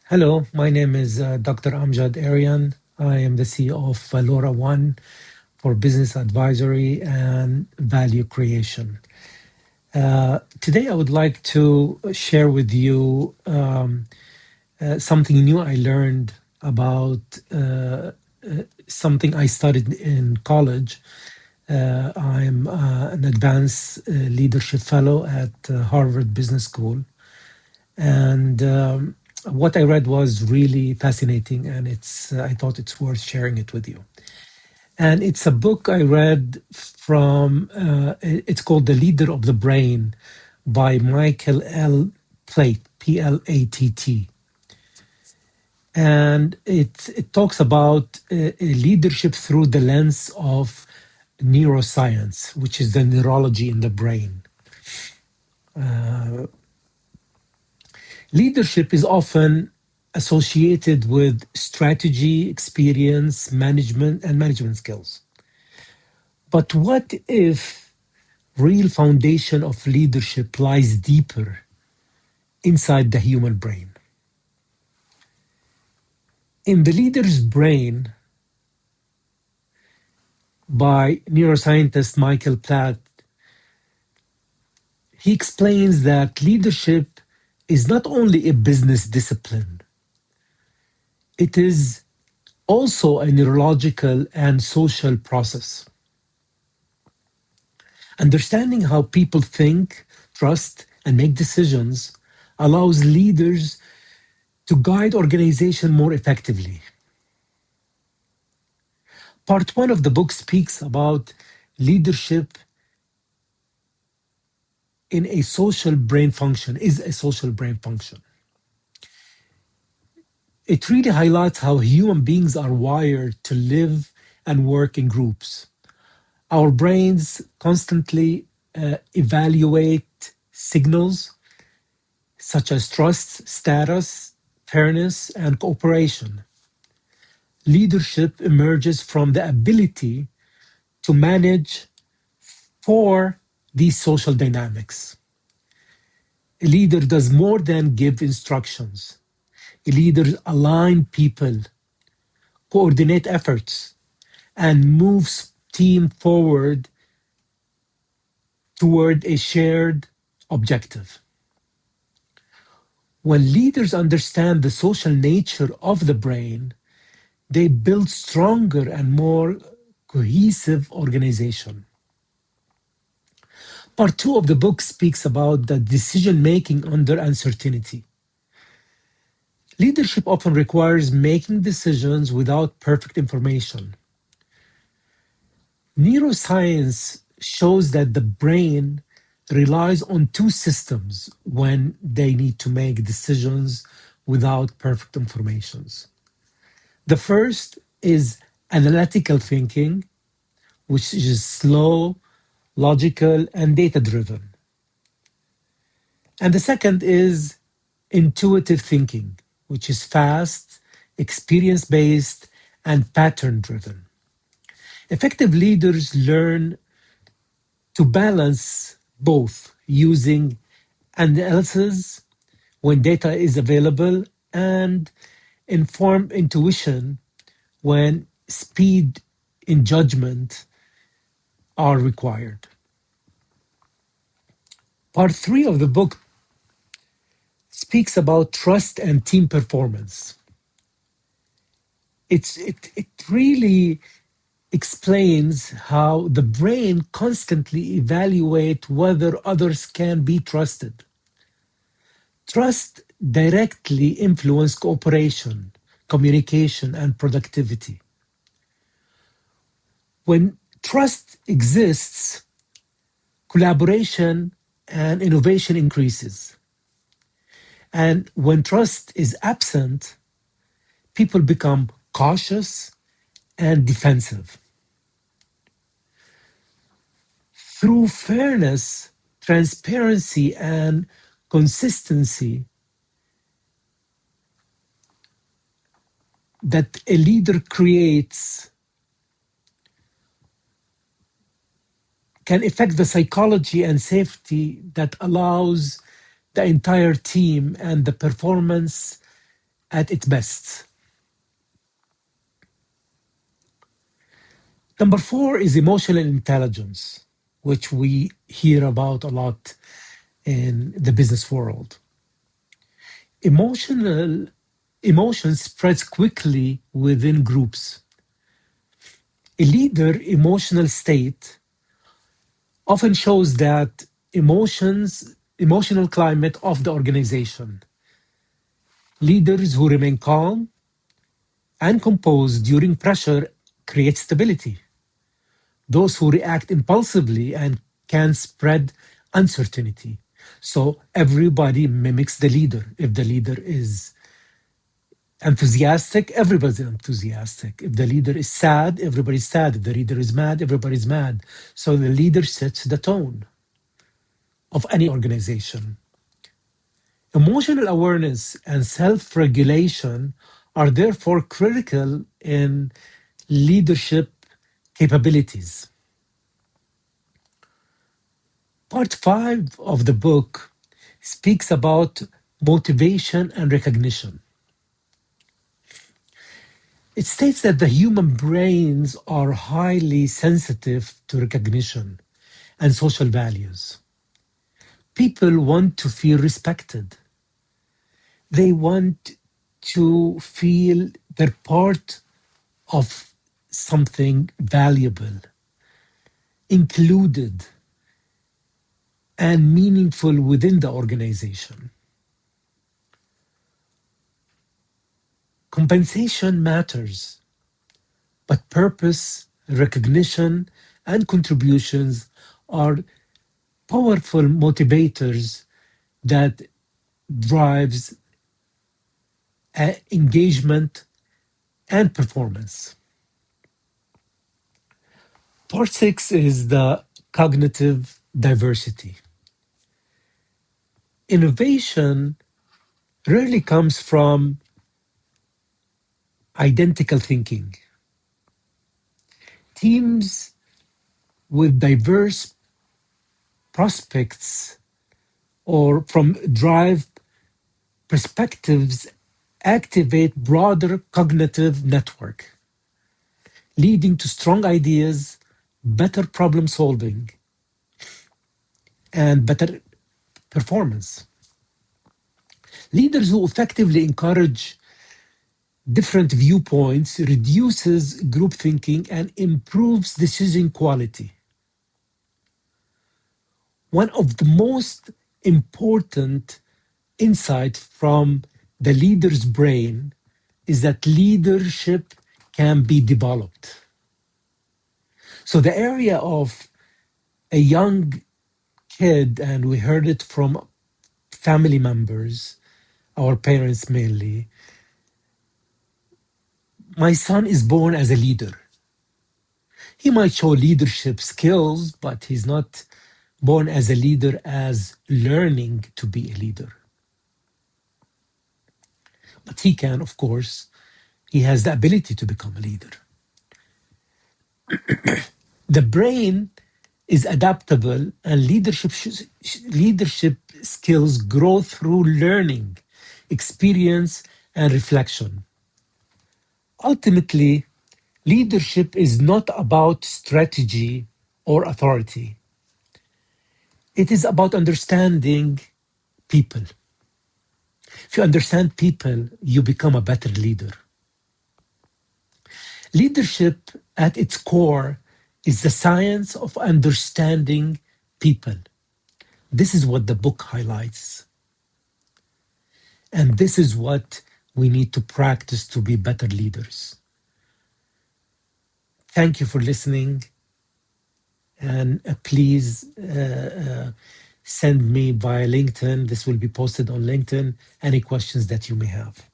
Hello, my name is Dr. Amjad Aryan. I am the CEO of ValoraOne for business advisory and value creation. Today, I would like to share with you something new I learned about something I studied in college. I'm an advanced leadership fellow at Harvard Business School. And what I read was really fascinating, and I thought it's worth sharing it with you. And it's a book I read from. It's called "The Leader of the Brain" by Michael L. Platt, Platt, and it talks about leadership through the lens of neuroscience, which is the neurology in the brain. Leadership is often associated with strategy, experience, management, and management skills. But what if real foundation of leadership lies deeper inside the human brain? In The Leader's Brain by neuroscientist Michael Platt, he explains that leadership is not only a business discipline, it is also a neurological and social process. Understanding how people think, trust, and make decisions allows leaders to guide organization more effectively. Part one of the book speaks about leadership in a social brain function, is a social brain function. It really highlights how human beings are wired to live and work in groups. Our brains constantly evaluate signals such as trust, status, fairness, and cooperation. Leadership emerges from the ability to manage for these social dynamics. A leader does more than give instructions. A leader aligns people, coordinate efforts, and moves team forward toward a shared objective. When leaders understand the social nature of the brain, they build stronger and more cohesive organization. Part two of the book speaks about the decision making under uncertainty. Leadership often requires making decisions without perfect information. Neuroscience shows that the brain relies on two systems when they need to make decisions without perfect information. The first is analytical thinking, which is slow, logical, and data-driven. And the second is intuitive thinking, which is fast, experience-based, and pattern-driven. Effective leaders learn to balance both using analysis when data is available and informed intuition when speed in judgment are required. Part three of the book speaks about trust and team performance. It really explains how the brain constantly evaluates whether others can be trusted. Trust directly influences cooperation, communication, and productivity. When trust exists, collaboration and innovation increases. And when trust is absent, people become cautious and defensive. Through fairness, transparency, and consistency, that a leader creates can affect the psychology and safety that allows the entire team and the performance at its best. Number four is emotional intelligence, which we hear about a lot in the business world. Emotion spreads quickly within groups. A leader emotional state often shows that emotional climate of the organization. Leaders who remain calm and composed during pressure create stability. Those who react impulsively and can spread uncertainty. So everybody mimics the leader. If the leader is enthusiastic, everybody's enthusiastic. If the leader is sad, everybody's sad. If the leader is mad, everybody's mad. So the leader sets the tone of any organization. Emotional awareness and self regulation are therefore critical in leadership capabilities. Part 5 of the book speaks about motivation and recognition. It states that the human brains are highly sensitive to recognition and social values. People want to feel respected. They want to feel they're part of something valuable, included, and meaningful within the organization. Compensation matters, but purpose, recognition, and contributions are powerful motivators that drives engagement and performance. Part 6 is the cognitive diversity. Innovation rarely comes from identical thinking. Teams with diverse prospects or from drive perspectives activate broader cognitive network, leading to strong ideas, better problem solving, and better performance. Leaders who effectively encourage different viewpoints reduces group thinking and improves decision quality. One of the most important insights from the leader's brain is that leadership can be developed. So the area of a young kid, and we heard it from family members, our parents mainly, my son is born as a leader. He might show leadership skills, but he's not born as a leader as learning to be a leader. But he can, of course, he has the ability to become a leader. The brain is adaptable, and leadership skills grow through learning, experience, and reflection. Ultimately, leadership is not about strategy or authority. It is about understanding people. If you understand people, you become a better leader. Leadership at its core is the science of understanding people. This is what the book highlights. And this is what we need to practice to be better leaders. Thank you for listening. And please send me via LinkedIn. This will be posted on LinkedIn. Any questions that you may have.